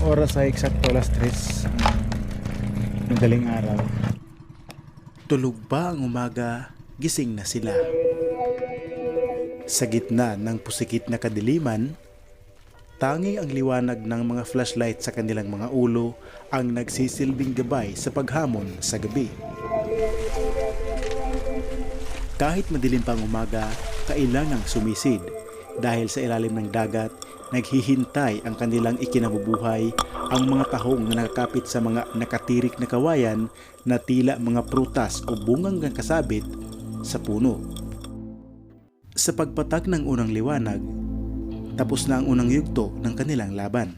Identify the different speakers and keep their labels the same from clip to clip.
Speaker 1: oras ay eksakto alas 3 madaling araw.
Speaker 2: Tulog ba ang umaga, gising na sila. Sa gitna ng pusikit na kadiliman, tanging ang liwanag ng mga flashlight sa kanilang mga ulo ang nagsisilbing gabay sa paghamon sa gabi. Kahit madilim pang umaga, kailangang sumisid dahil sa ilalim ng dagat, naghihintay ang kanilang ikinabubuhay ang mga tahong na nakakapit sa mga nakatirik na kawayan na tila mga prutas o bungang kasabit sa puno. Sa pagpatak ng unang liwanag, tapos na ang unang yugto ng kanilang laban.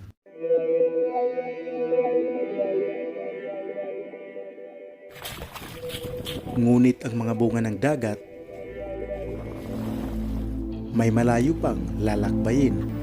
Speaker 2: Ngunit ang mga bunga ng dagat may malayo pang lalakbayin.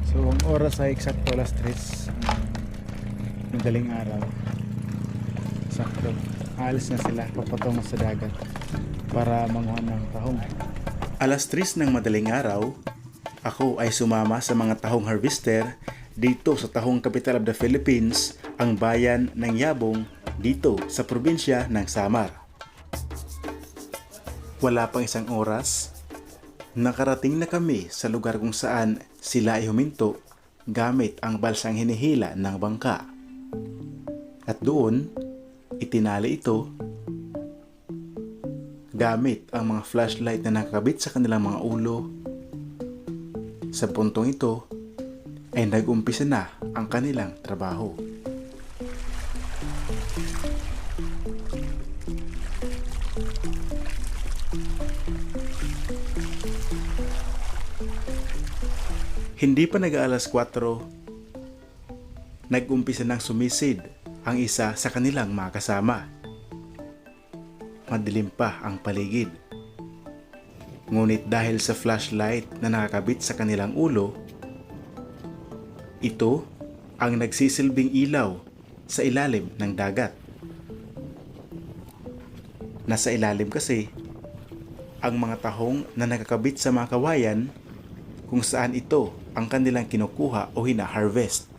Speaker 1: So ang oras ay eksakto alas 3 madaling araw. Sakto. Alis na sila papatungo sa dagat para manguha ng tahong.
Speaker 2: Alas 3 ng madaling araw, ako ay sumama sa mga tahong harvester dito sa tahong capital of the Philippines, ang bayan ng Yabong dito sa probinsya ng Samar. Wala pang isang oras, nakarating na kami sa lugar kung saan sila ay huminto gamit ang balsang hinihila ng bangka. At doon, itinali ito gamit ang mga flashlight na nakakabit sa kanilang mga ulo. Sa puntong ito ay nag-umpisa na ang kanilang trabaho. Hindi pa nag-aalas 4, nag-umpisa ng sumisid ang isa sa kanilang mga kasama. Madilim pa ang paligid. Ngunit dahil sa flashlight na nakakabit sa kanilang ulo, ito ang nagsisilbing ilaw sa ilalim ng dagat. Nasa ilalim kasi ang mga tahong na nakakabit sa mga kawayan kung saan ito ang kanilang kinukuha o hina-harvest.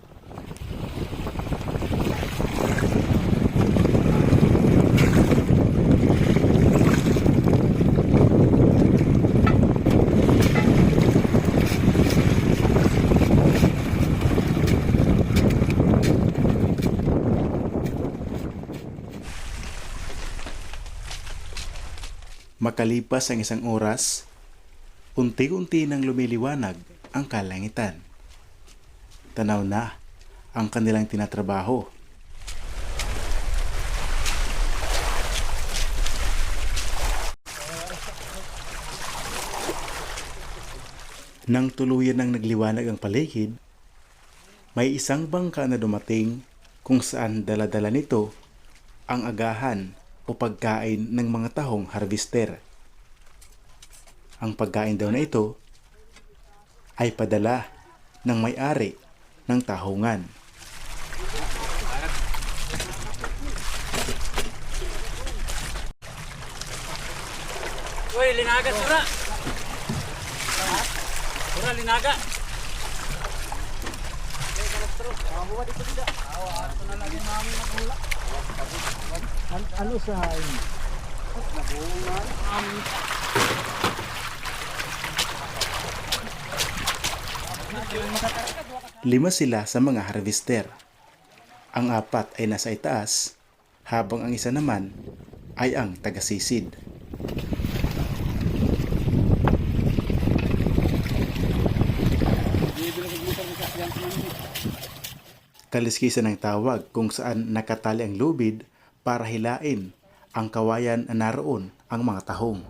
Speaker 2: Makalipas ang isang oras, unti-unti nang lumiliwanag ang kalangitan. Tanaw na ang kanilang tinatrabaho. Nang tuluyan ng nagliwanag ang paligid, may isang bangka na dumating kung saan dala-dala nito ang agahan o pagkain ng mga tahong harvester. Ang pagkain daw na ito ay padala ng may-ari ng tahungan.
Speaker 3: Uy, linaga sura. Sura linaga.
Speaker 1: Ano sa inyo?
Speaker 2: Lima sila sa mga harvester. Ang apat ay nasa itaas, habang ang isa naman ay ang tagasisid. Kaliskisan ang tawag kung saan nakatali ang lubid para hilain ang kawayan na naroon ang mga tahong.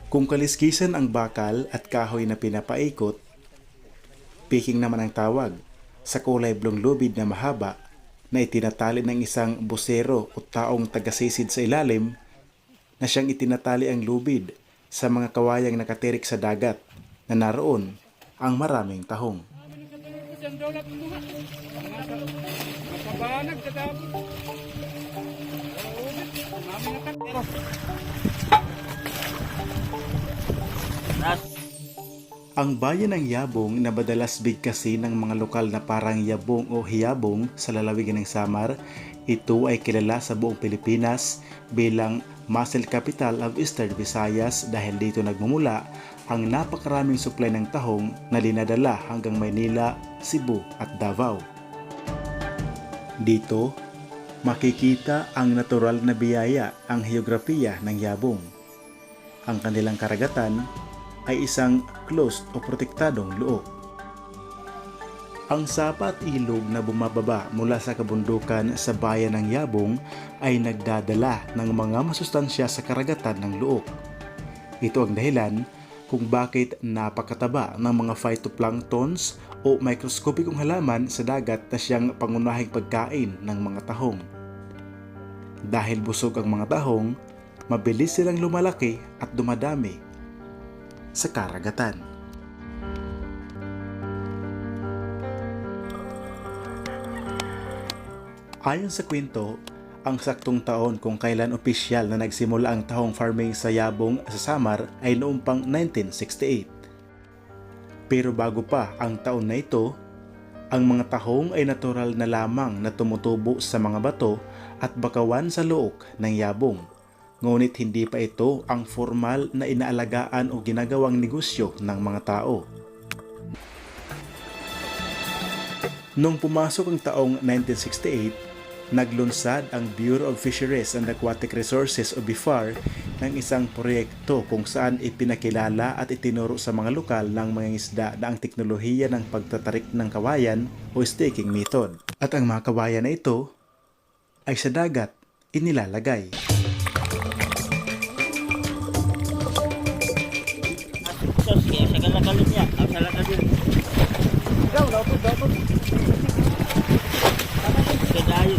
Speaker 2: Kung kaliskisan ang bakal at kahoy na pinapaikot, piking naman ang tawag sa kulay blong lubid na mahaba na itinatali ng isang busero o taong tagasisid sa ilalim na siyang itinatali ang lubid sa mga kawayang nakatirik sa dagat na naroon ang maraming tahong. Ang bayan ng Yabong na madalas bigkasin ng mga lokal na parang Yabong o Hiyabong sa lalawigan ng Samar, ito ay kilala sa buong Pilipinas bilang Muscle Capital of Eastern Visayas dahil dito nagmumula ang napakaraming supply ng tahong na dinadala hanggang Maynila, Cebu at Davao. Dito, makikita ang natural na biyaya ang heograpiya ng Yabong. Ang kanilang karagatan ay isang closed o protektadong luok. Ang sapa at ilog na bumababa mula sa kabundukan sa bayan ng Yabong ay nagdadala ng mga masustansya sa karagatan ng luok. Ito ang dahilan kung bakit napakataba ng mga phytoplanktons o microscopicong halaman sa dagat na siyang pangunahing pagkain ng mga tahong. Dahil busog ang mga tahong, mabilis silang lumalaki at dumadami sa karagatan. Ayon sa kwento, ang saktong taon kung kailan opisyal na nagsimula ang tahong farming sa Yabong sa Samar ay noong pang 1968. Pero bago pa ang taon na ito, ang mga tahong ay natural na lamang na tumutubo sa mga bato at bakawan sa look ng Yabong. Ngunit hindi pa ito ang formal na inaalagaan o ginagawang negosyo ng mga tao. Nung pumasok ang taong 1968, naglunsad ang Bureau of Fisheries and Aquatic Resources o BIFAR ng isang proyekto kung saan ipinakilala at itinuro sa mga lokal ng mga isda na ang teknolohiya ng pagtatarik ng kawayan o staking method. At ang mga kawayan na ito ay sa dagat inilalagay.
Speaker 3: Sige, sa kalakalit niya. Ang kalakalit. Dapat. Kadayo.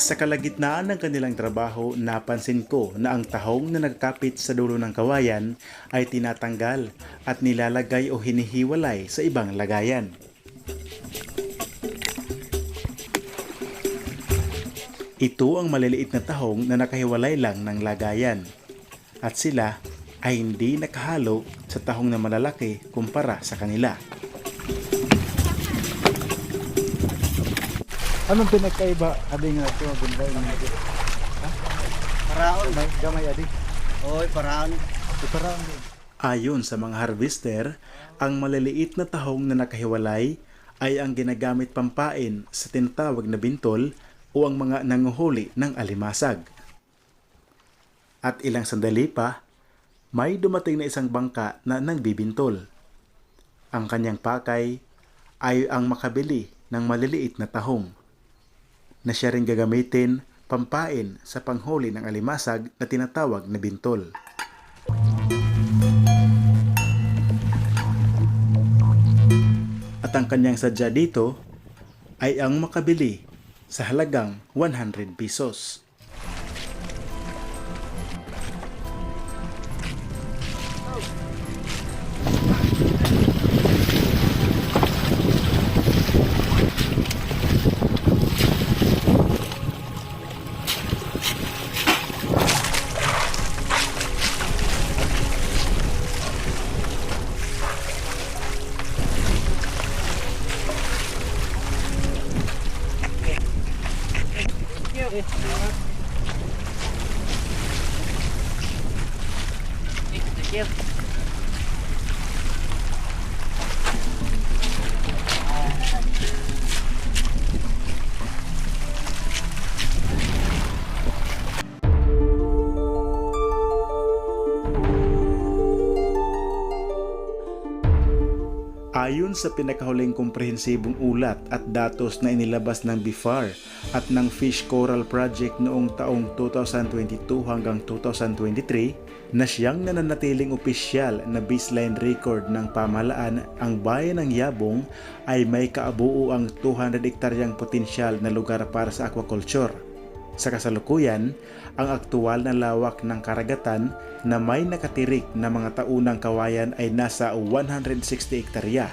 Speaker 2: Sa kalagitnaan ng kanilang trabaho, napansin ko na ang tahong na nagkapit sa dulo ng kawayan ay tinatanggal at nilalagay o hinihiwalay sa ibang lagayan. Ito ang maliliit na tahong na nakahiwalay lang ng lagayan at sila ay hindi nakahalo sa tahong na malalaki kumpara sa kanila.
Speaker 1: Anong pinagkaiba adi nga ito bunda ini? Ha? Paraon may gamay adi. Oy, paraon. Paraon din.
Speaker 2: Ayon sa mga harvester, ang maliliit na tahong na nakahiwalay ay ang ginagamit pampain sa tinatawag na bintol o ang mga nanguhuli ng alimasag. At ilang sandali pa, may dumating na isang bangka na nagbibintol. Ang kanyang pakay ay ang makabili ng maliliit na tahong na siya rin gagamitin pampain sa panghuli ng alimasag na tinatawag na bintol. At ang kanyang sadya dito ay ang makabili sa halagang 100 pesos.
Speaker 3: Thank you.
Speaker 2: Ayon sa pinakahuling komprehensibong ulat at datos na inilabas ng BIFAR at ng Fish Coral Project noong taong 2022 hanggang 2023, na siyang nananatiling opisyal na baseline record ng pamahalaan, ang bayan ng Yabong ay may kaabuoang 200 hektaryang potensyal na lugar para sa aquaculture. Sa kasalukuyan, ang aktual na lawak ng karagatan na may nakatirik na mga taunang kawayan ay nasa 160 hektarya.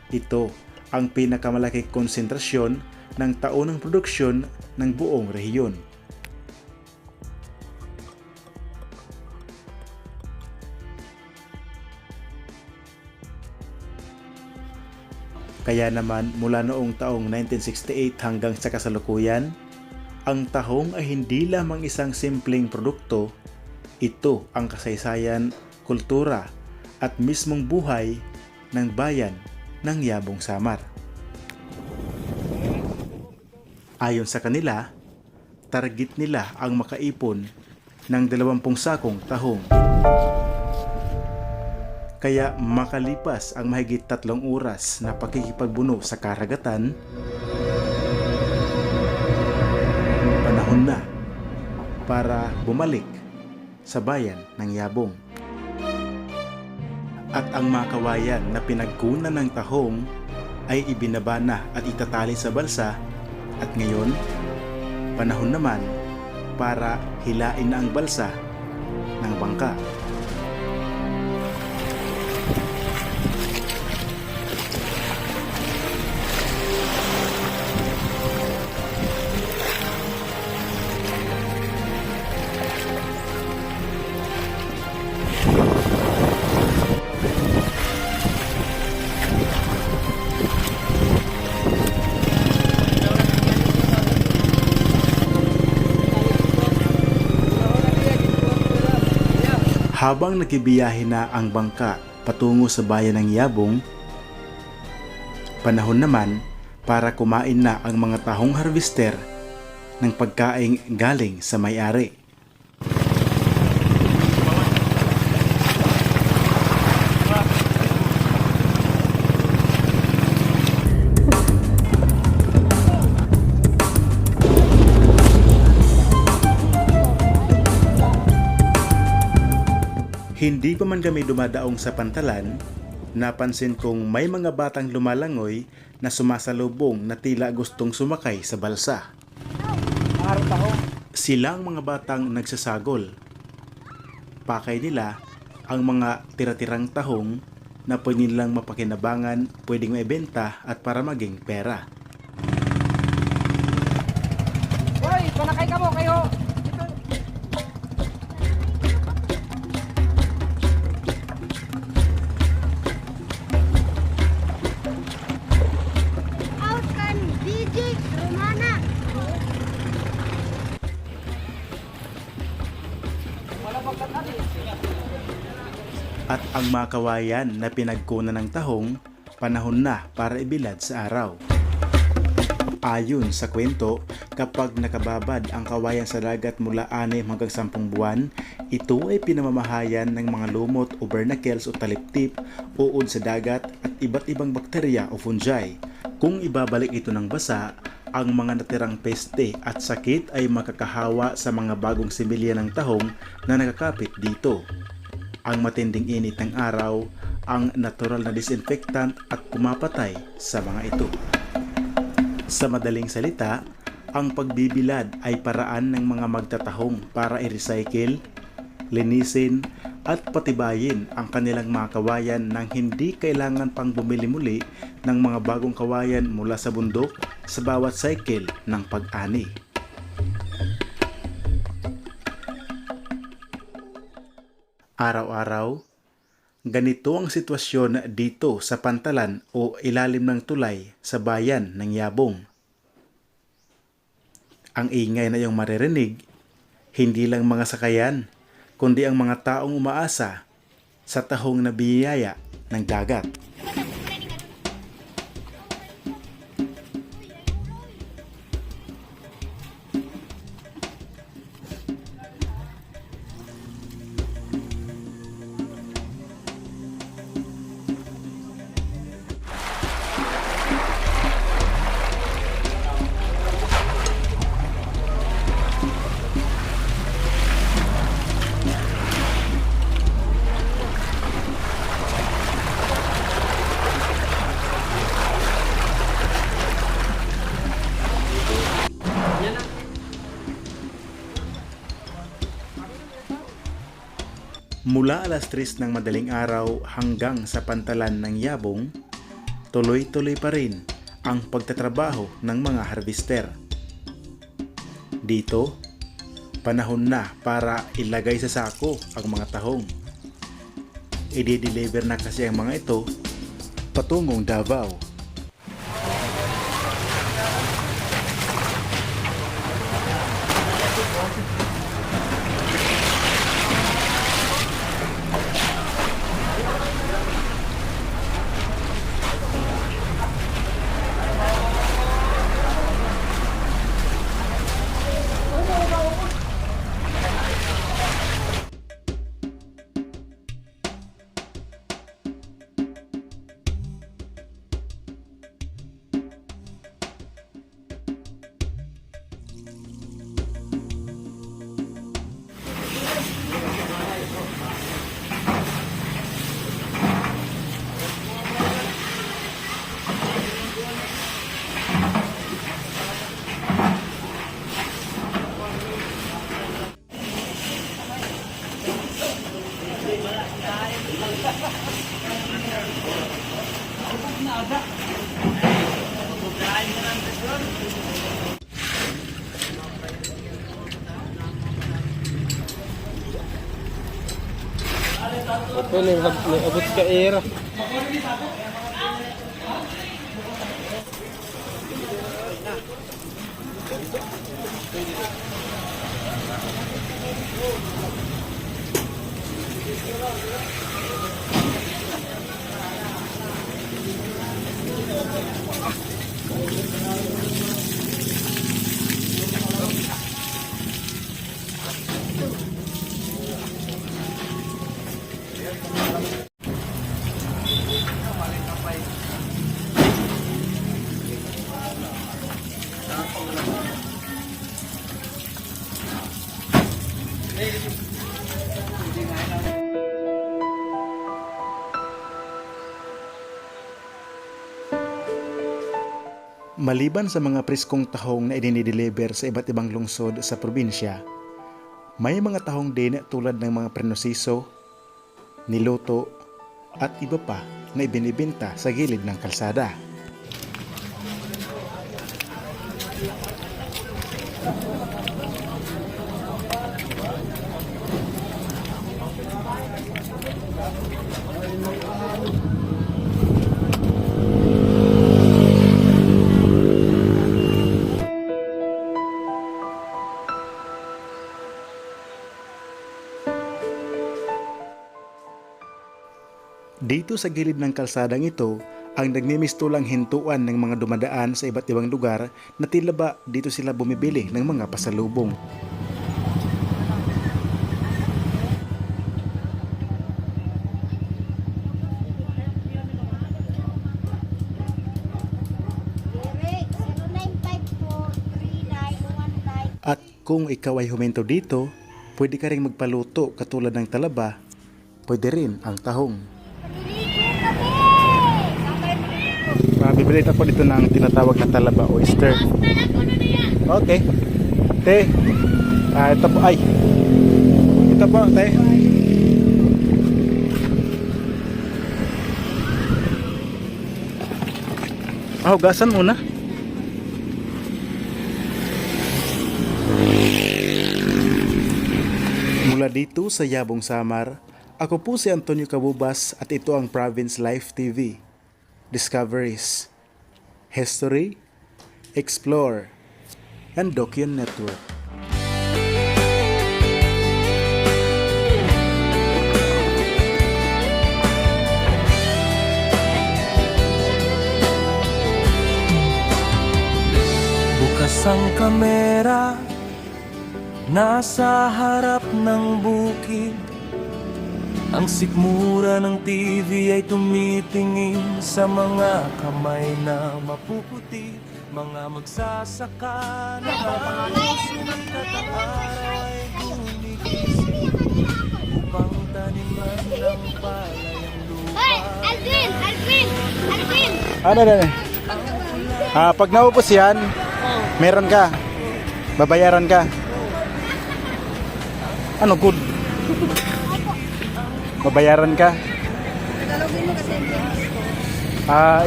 Speaker 2: Ito ang pinakamalaking konsentrasyon ng taunang produksyon ng buong rehiyon. Kaya naman mula noong taong 1968 hanggang sa kasalukuyan, ang tahong ay hindi lamang isang simpleng produkto, ito ang kasaysayan, kultura at mismong buhay ng bayan ng Yabong Samar. Ayon sa kanila, target nila ang makaipon ng 20 sakong tahong. Kaya makalipas ang mahigit 3 oras na pakikipagbuno sa karagatan, panahon na para bumalik sa bayan ng Yabong. At ang mga kawayan na pinagkunan ng tahong ay ibinaba na at itatali sa balsa, at ngayon, panahon naman para hilain na ang balsa ng bangka. Habang nagbibiyahe na ang bangka patungo sa bayan ng Yabong, panahon naman para kumain na ang mga tahong harvester ng pagkain galing sa may-ari. Hindi pa man kami dumadaong sa pantalan, napansin kong may mga batang lumalangoy na sumasalubong na tila gustong sumakay sa balsa. Sila ang mga batang nagsasagol. Pakay nila ang mga tira-tirang tahong na pwede nilang mapakinabangan, pwedeng maibenta at para maging pera.
Speaker 4: Hoy, panakay ka mo kayo.
Speaker 2: At ang mga kawayan na pinagkunan ng tahong, panahon na para ibilad sa araw. Ayon sa kwento, kapag nakababad ang kawayan sa dagat mula 6 hanggang 10 buwan, ito ay pinamamahayan ng mga lumot o barnacles o taliptip, uod sa dagat at iba't ibang bakterya o fungi. Kung ibabalik ito ng basa, ang mga natirang peste at sakit ay makakahawa sa mga bagong similya ng tahong na nakakapit dito. Ang matinding init ng araw, ang natural na disinfectant at pumapatay sa mga ito. Sa madaling salita, ang pagbibilad ay paraan ng mga magtatahong para i-recycle, linisin at patibayin ang kanilang mga kawayan nang hindi kailangan pang bumili muli ng mga bagong kawayan mula sa bundok sa bawat cycle ng pag-ani. Araw-araw, ganito ang sitwasyon dito sa pantalan o ilalim ng tulay sa bayan ng Yabong. Ang ingay na iyong maririnig, hindi lang mga sakayan, kundi ang mga taong umaasa sa tahong na biyaya ng dagat. Mula alas 3 ng madaling araw hanggang sa pantalan ng Yabong, tuloy-tuloy pa rin ang pagtatrabaho ng mga harvester. Dito, panahon na para ilagay sa sako ang mga tahong. I-deliver na kasi ang mga ito patungong Davao.
Speaker 4: Ito may abot ka era.
Speaker 2: Maliban sa mga preskong tahong na idinideliver sa iba't ibang lungsod sa probinsya, may mga tahong din tulad ng mga prenosiso, niluto, at iba pa na ibinibenta sa gilid ng kalsada. Dito sa gilid ng kalsadang ito, ang nagmimistulang hintuan ng mga dumadaan sa iba't ibang lugar na tila ba dito sila bumibili ng mga pasalubong. At kung ikaw ay huminto dito, pwede ka rin magpaluto katulad ng talaba, pwede rin ang tahong.
Speaker 1: Bibili ako dito ng tinatawag na talaba oyster. Okay. Te. Ito po ay. Ito po, te. Hugasan muna.
Speaker 2: Mula dito sa Yabong Samar, ako po si Antonio Cabubas at ito ang Province Life TV. Discoveries, History, Explore, and Dokyen Network.
Speaker 5: Bukas ang kamera, nasa harap ng bukid. Ang sikmura ng TV ay tumitingin sa mga kamay na mapuputi. Mga magsasaka na sumikat ang araw ay gumigising upang taniman ng palay ang lupa.
Speaker 6: Hoy! Alvin! Alvin! Alvin!
Speaker 1: Ano na? Pag naupos yan, meron ka. Babayaran ka. Ano good? Babayaran ka.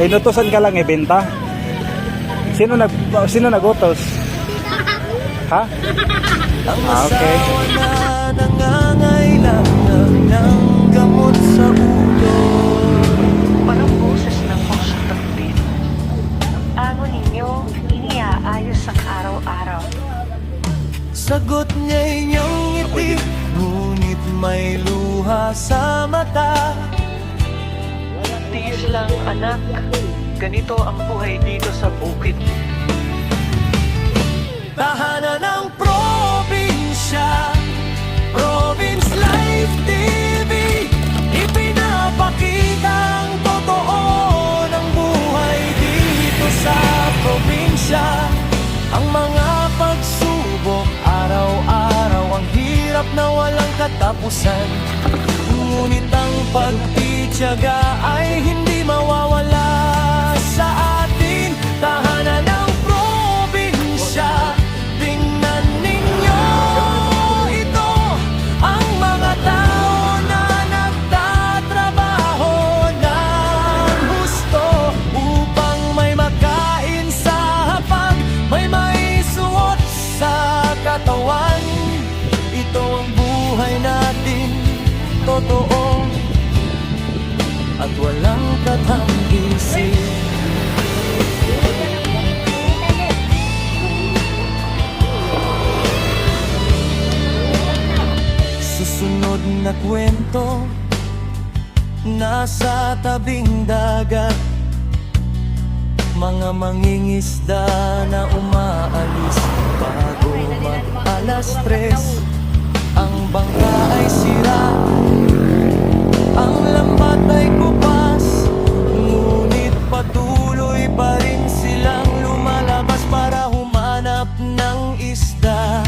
Speaker 1: Inutosan ka lang ibenta. Sino nagutos? Ha? Okay.
Speaker 5: Asawa na nangangailangan ng gamot sa ulo.
Speaker 7: Parang boses ng pusong tagbit. Ang ango ninyo, iniaayos ang araw-araw.
Speaker 5: Sagot niya'y inyong ngiti, ngunit may luha sa mata.
Speaker 7: Tiis lang anak, ganito ang buhay dito sa bukid.
Speaker 5: Tahanan ng probinsya, Province Life TV, ipinapakita ang totoo ng buhay dito sa probinsya. Ang mga pagsubok araw-araw, ang hirap na walang katapusan. Ngunit ang pagtitiyaga ay hindi mawawala sa atin. Tahanan ng probinsya, tingnan ninyo ito. Ang mga tao na nagtatrabaho ng husto upang may makain sa hapag, may maisuot sa katawan. Ito ang buhay natin, totoo at walang katanggisin. Susunod na kwento, nasa tabing dagat. Mga mangingisda na umaalis bago mag-alas 3. Ang bangka ay sira, ang lambat ay kupas, ngunit patuloy pa rin silang lumalabas para humanap ng isda.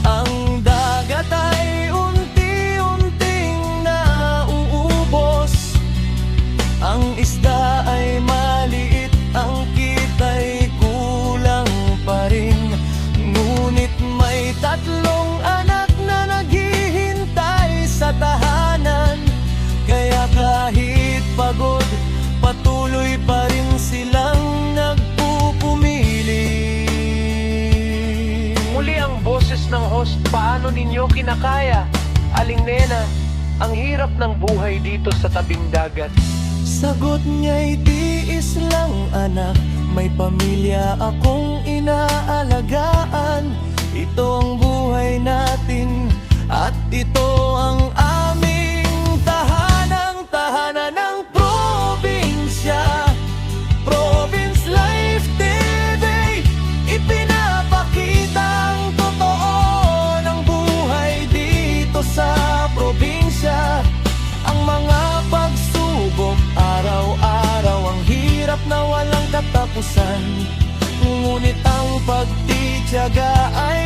Speaker 5: Ang dagat ay unti-unting nauubos, ang isda ay maliit, ang kita'y kulang pa rin. Ngunit may tatlong anak na naghihintay sa tahanan, kaya kahit pagod, patuloy pa rin silang nagpupumili.
Speaker 7: Muli ang boses ng host, paano ninyo kinakaya? Aling nena, ang hirap ng buhay dito sa tabing dagat.
Speaker 5: Sagot niya'y tiis lang anak, may pamilya akong inaalagaan. Ito ang buhay natin at ito ang aming tahanan ng probinsya. Province Life TV, ipinapakita ang totoo ng buhay dito sa probinsya. Ang mga pagsubok araw-araw, ang hirap na walang katapusan. Ngunit ang pagtitiyaga ay